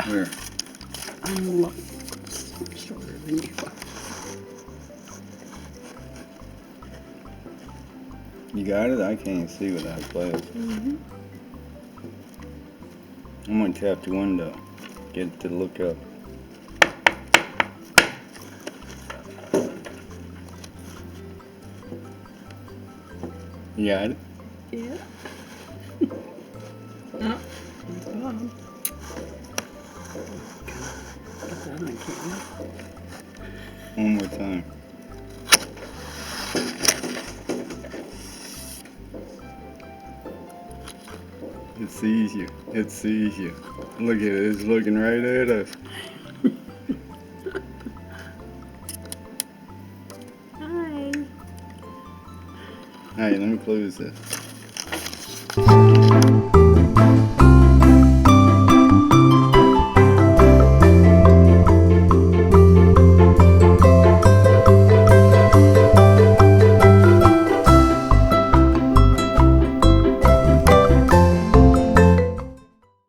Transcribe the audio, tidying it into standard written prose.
Where? I'm shorter than you are. You got it? I can't see without glasses. I'm gonna tap the window. Get it to look up. You got it? Yeah. Oh, it's gone. Put that on camera. One more time. It sees you. It sees you. Look at it. It's looking right at us. Hi. Hey, let me close this.